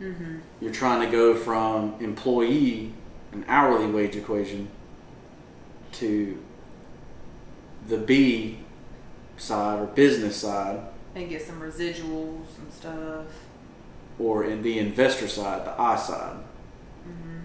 Mm-hmm. You're trying to go from employee, an hourly wage equation, to the B side or business side. And get some residuals and stuff. Or in the investor side, the I side. Mm-hmm.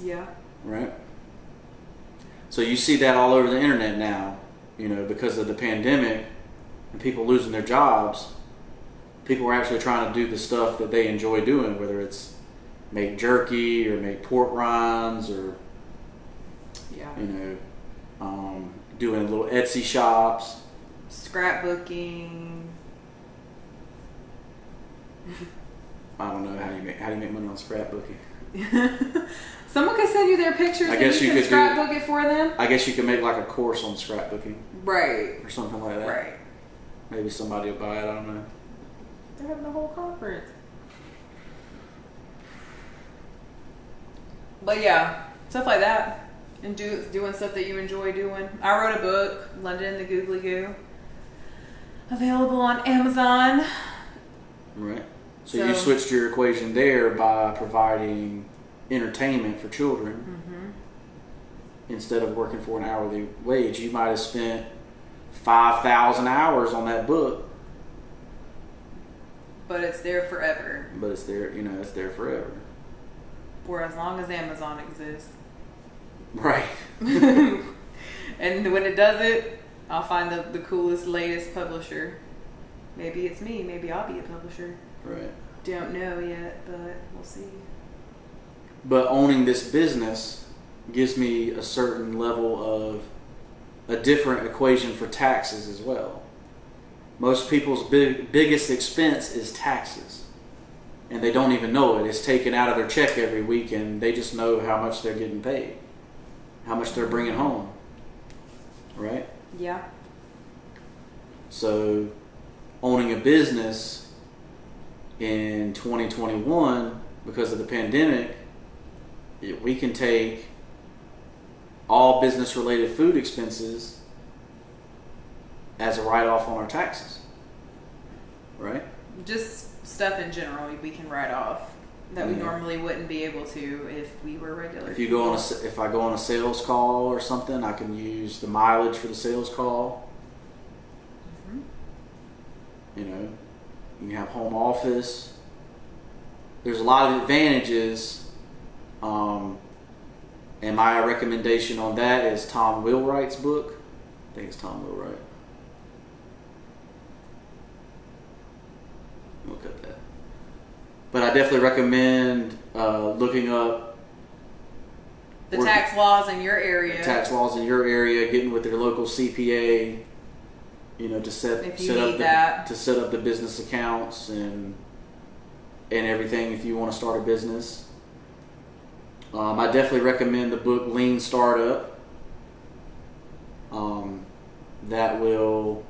Yeah. Right? So you see that all over the internet now, because of the pandemic and people losing their jobs. People are actually trying to do the stuff that they enjoy doing, whether it's make jerky or make pork rinds or, doing little Etsy shops. Scrapbooking. I don't know how do you make money on scrapbooking. Someone could send you their pictures and you could scrapbook it for them. I guess you could make like a course on scrapbooking. Right. Or something like that. Right. Maybe somebody will buy it, I don't know. They're having a whole conference. But yeah, stuff like that. And doing stuff that you enjoy doing. I wrote a book, London, the Googly Goo. Available on Amazon. Right. So you switched your equation there by providing entertainment for children. Mm-hmm. Instead of working for an hourly wage. You might have spent 5,000 hours on that book. But it's there forever. But it's there, it's there forever. For as long as Amazon exists. Right. And when it does it, I'll find the coolest, latest publisher. Maybe it's me. Maybe I'll be a publisher. Right. Don't know yet, but we'll see. But owning this business gives me a certain level of a different equation for taxes as well. Most people's biggest expense is taxes. And they don't even know it. It's taken out of their check every week and they just know how much they're getting paid. How much they're bringing home. Right? Yeah. So, owning a business in 2021, because of the pandemic, we can take all business-related food expenses as a write-off on our taxes. Right? Just stuff in general we can write off that we normally wouldn't be able to if we were regular. If I go on a sales call or something, I can use the mileage for the sales call. Mm-hmm. You can have home office. There's a lot of advantages. And my recommendation on that is Tom Wheelwright's book. I think it's Tom Wheelwright. Look at that. But I definitely recommend looking up the tax laws in your area. Getting with their local CPA, to set up the business accounts and everything if you want to start a business. I definitely recommend the book Lean Startup. That will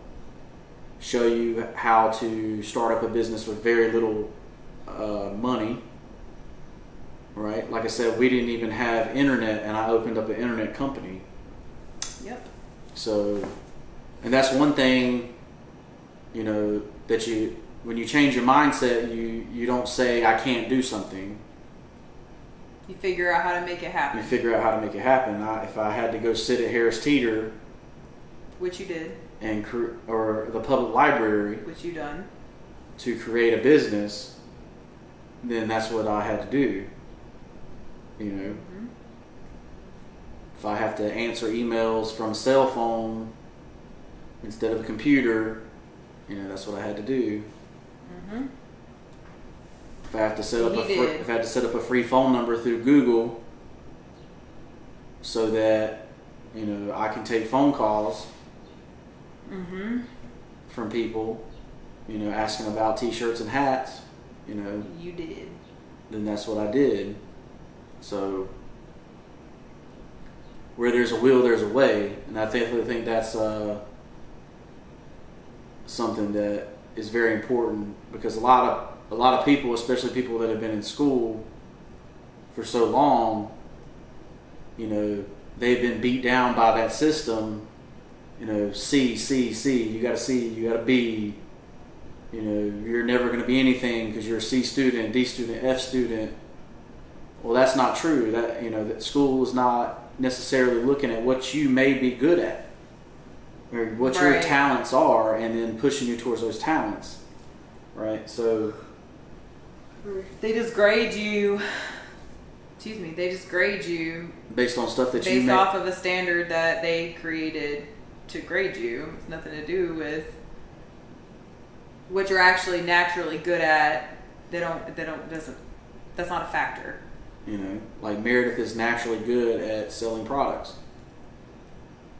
show you how to start up a business with very little money. Right? Like I said, we didn't even have internet, and I opened up an internet company. Yep. So, and that's one thing, that when you change your mindset, you don't say, I can't do something. You figure out how to make it happen. If I had to go sit at Harris Teeter, which you did, or the public library, which you done, to create a business, then that's what I had to do. Mm-hmm. If I have to answer emails from a cell phone instead of a computer, that's what I had to do. Mm-hmm. If I have to set up a free phone number through Google, so that I can take phone calls mm-hmm. from people, asking about T-shirts and hats, you did. Then that's what I did. So where there's a will, there's a way, and I definitely think that's something that is very important, because a lot of people, especially people that have been in school for so long, they've been beat down by that system. C, you got to C, you got to B, you know, you're never going to be anything because you're a C student, D student, F student. Well, that's not true. That, you know, that school is not necessarily looking at what you may be good at or what your talents are and then pushing you towards those talents, right? So they just grade you. Excuse me. They just grade you based on stuff that you based off of a standard that they created to grade you. It's nothing to do with what you're actually naturally good at. That's not a factor. You know, like Meredith is naturally good at selling products.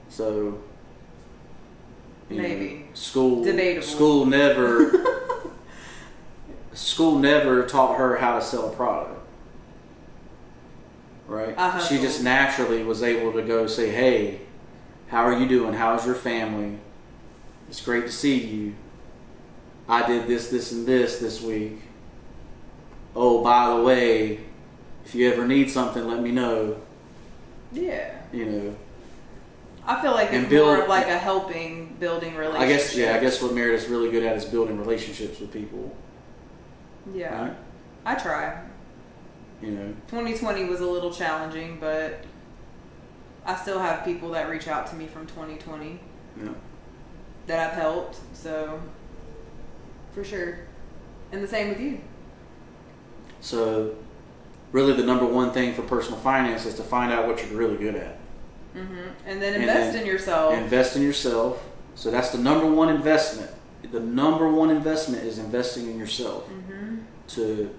So maybe know, school never taught her how to sell a product. Right? She just naturally was able to go say, "Hey, how are you doing? How's your family? It's great to see you. I did this, this, and this week. Oh, by the way, if you ever need something, let me know." Yeah. You know. I feel like it's more of like a building relationships. I guess what Meredith's really good at is building relationships with people. Yeah. Right? I try. You know. 2020 was a little challenging, but I still have people that reach out to me from 2020 that I've helped. So, for sure. And the same with you. So, really the number one thing for personal finance is to find out what you're really good at. Mm-hmm. And then invest in yourself. Invest in yourself. So that's the number one investment. The number one investment is investing in yourself to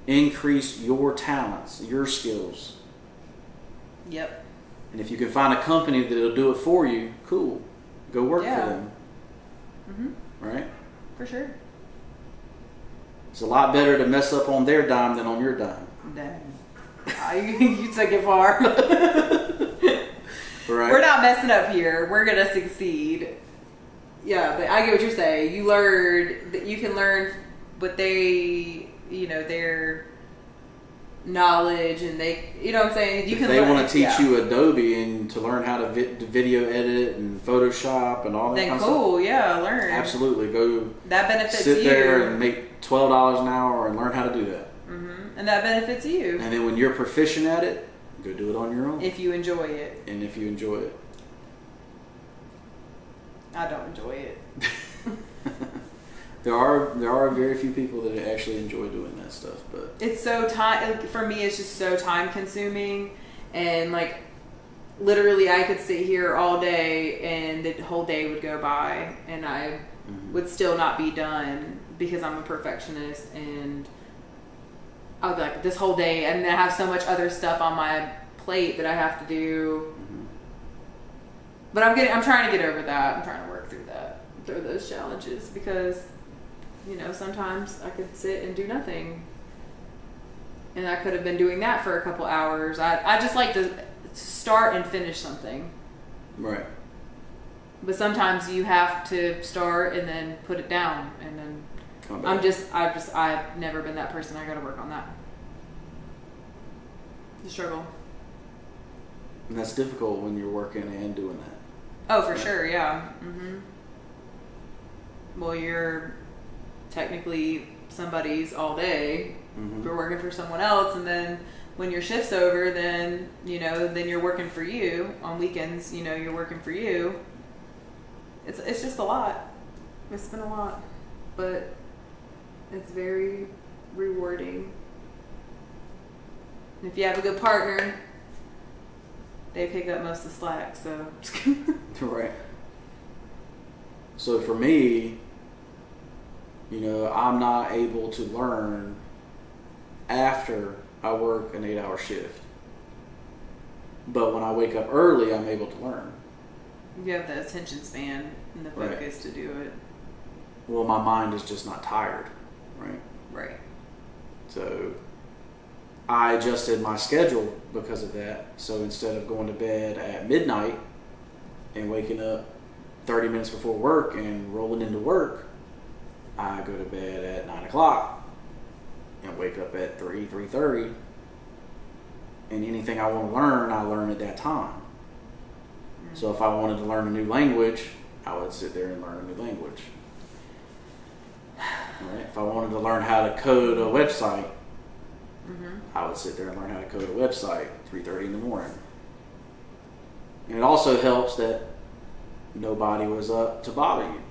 increase your talents, your skills. Yep. And if you can find a company that'll do it for you, cool. Go work for them. Mm-hmm. Right? For sure. It's a lot better to mess up on their dime than on your dime. Dang. You took it far. Right. We're not messing up here. We're going to succeed. Yeah, but I get what you're saying. You learned that you can learn what they, you know, their knowledge and they, you know what I'm saying? If they want to teach you Adobe and to learn how to video edit and Photoshop and all that kind of stuff. Then cool, yeah, learn. Absolutely. Go that benefits sit you. there and make $12 an hour and learn how to do that. Mm-hmm. And that benefits you. And then when you're proficient at it, go do it on your own. If you enjoy it. And if you enjoy it. I don't enjoy it. There are very few people that actually enjoy doing that stuff, but it's so for me it's just so time consuming, and like literally I could sit here all day and the whole day would go by and I would still not be done because I'm a perfectionist, and I would be like this whole day and I have so much other stuff on my plate that I have to do. But I'm trying to get over that. I'm trying to work through those challenges, because you know, sometimes I could sit and do nothing. And I could have been doing that for a couple hours. I just like to start and finish something. Right. But sometimes you have to start and then put it down, and then come back. I've never been that person. I got to work on that. The struggle. And that's difficult when you're working and doing that. Oh, for sure, yeah. Mm-hmm. Well, you're technically somebody's all day if you're working for someone else, and then when your shift's over, then you know, then you're working for you on weekends. You know, you're working for you. It's just a lot. It's been a lot, but it's very rewarding. If you have a good partner, they pick up most of the slack. So right. So for me, you know, I'm not able to learn after I work an 8-hour shift. But when I wake up early, I'm able to learn. You have the attention span and the focus to do it. Well, my mind is just not tired, right? Right. So I adjusted my schedule because of that. So instead of going to bed at midnight and waking up 30 minutes before work and rolling into work, I go to bed at 9 o'clock and wake up at 3:30. And anything I want to learn, I learn at that time. So if I wanted to learn a new language, I would sit there and learn a new language. Right? If I wanted to learn how to code a website, Mm-hmm. I would sit there and learn how to code a website at 3:30 in the morning. And it also helps that nobody was up to bother you.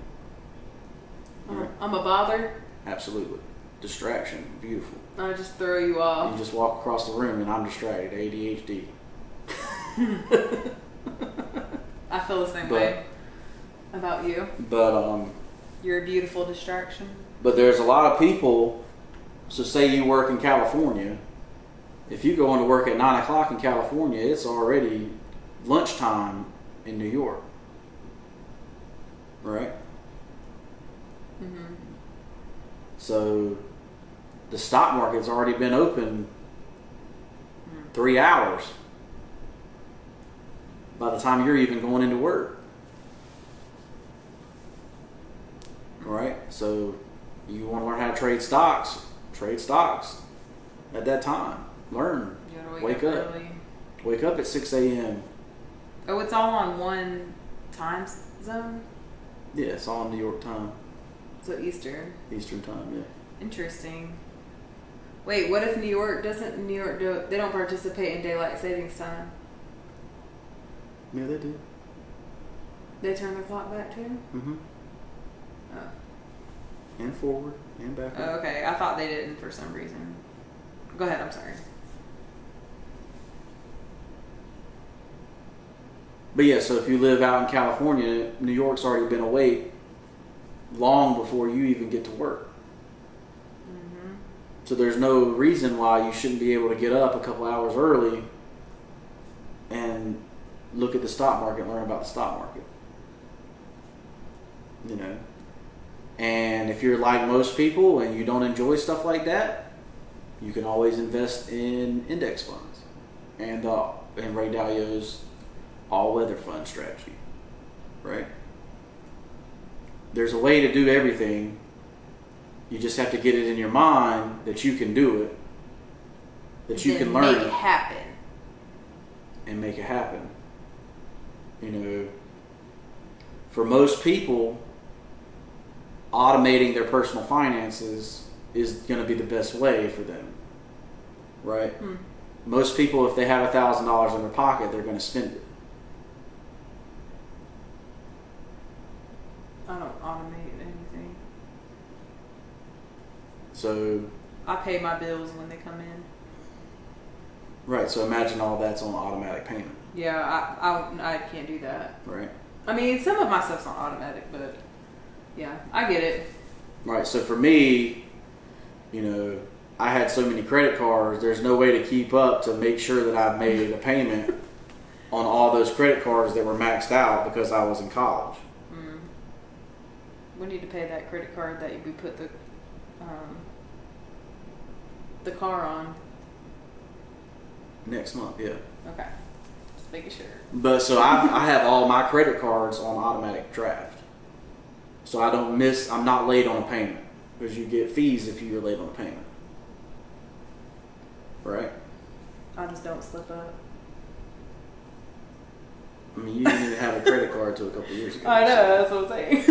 Right? I'm a bother. Absolutely. Distraction. Beautiful. I just throw you off. You just walk across the room and I'm distracted. ADHD. I feel the same way about you. But You're a beautiful distraction. But there's a lot of people. So say you work in California. If you go into work at 9 o'clock in California, it's already lunchtime in New York. Right? Mm-hmm. So the stock market's already been open 3 hours by the time you're even going into work. Right? So you want to learn how to trade stocks at that time. Learn. You gotta Wake up. early. Wake up at 6 a.m. Oh, it's all on one time zone? Yeah, it's all in New York time. So Eastern Time, yeah. Interesting. Wait, what if New York they don't participate in daylight savings time? Yeah, they do. They turn the clock back too? Mm-hmm. Oh. And forward and backward. Oh, okay. I thought they didn't for some reason. Go ahead, I'm sorry. But yeah, so if you live out in California, New York's already been awake long before you even get to work. Mm-hmm. So there's no reason why you shouldn't be able to get up a couple hours early and look at the stock market and learn about the stock market. You know? And if you're like most people and you don't enjoy stuff like that, you can always invest in index funds and Ray Dalio's all-weather fund strategy, right? There's a way to do everything. You just have to get it in your mind that you can do it, that you can learn make it happen. And make it happen. You know, for most people, automating their personal finances is going to be the best way for them, right? Most people, if they have $1,000 in their pocket, they're going to spend it. I don't automate anything. So I pay my bills when they come in. right, so imagine all that's on automatic payment. Yeah, I can't do that. Right. I mean, some of my stuff's on automatic, but yeah, I get it. Right, so for me, you know, I had so many credit cards, there's no way to keep up to make sure that I've made a payment on all those credit cards that were maxed out because I was in college. We need to pay that credit card that we put the car on. Next month, yeah. Okay. Just making sure. But so I have all my credit cards on automatic draft. So I'm not late on a payment. Because you get fees if you're late on a payment. Right? I just don't slip up. I mean, you didn't even have a credit card till a couple of years ago. I know, that's what I'm saying.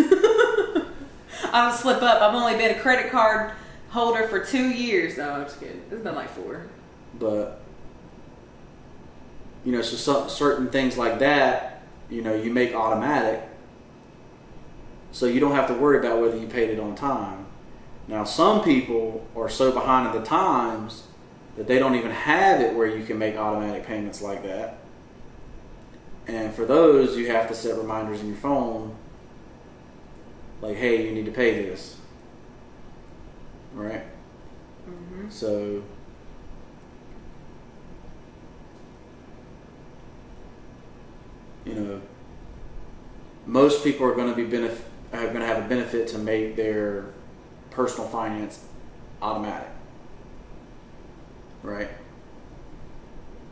I don't slip up. I've only been a credit card holder for 2 years. No, I'm just kidding. It's been like 4. But, you know, so certain things like that, you know, you make automatic. So you don't have to worry about whether you paid it on time. Now, some people are so behind in the times that they don't even have it where you can make automatic payments like that. And for those, you have to set reminders in your phone. Like, hey, you need to pay this. Right? Mm-hmm. So, you know, most people are going to have a benefit to make their personal finance automatic. Right?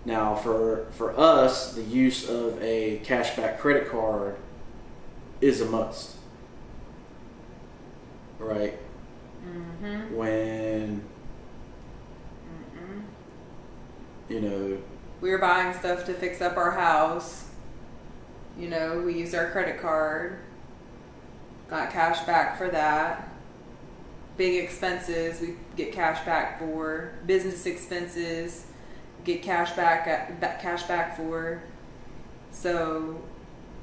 Now, for us, the use of a cashback credit card is a must. Right? Mm-hmm. When, you know, we were buying stuff to fix up our house. You know, we used our credit card. Got cash back for that. big expenses, we get cash back for. Business expenses, get cash back for. So,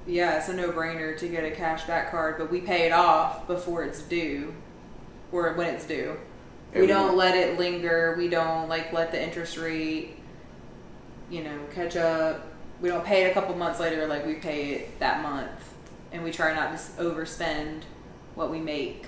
yeah, it's a no-brainer to get a cash back card, but we pay it off before it's due, or when it's due. We don't let it linger. We don't let the interest rate, catch up. We don't pay it a couple months later. We pay it that month, and we try not to overspend what we make.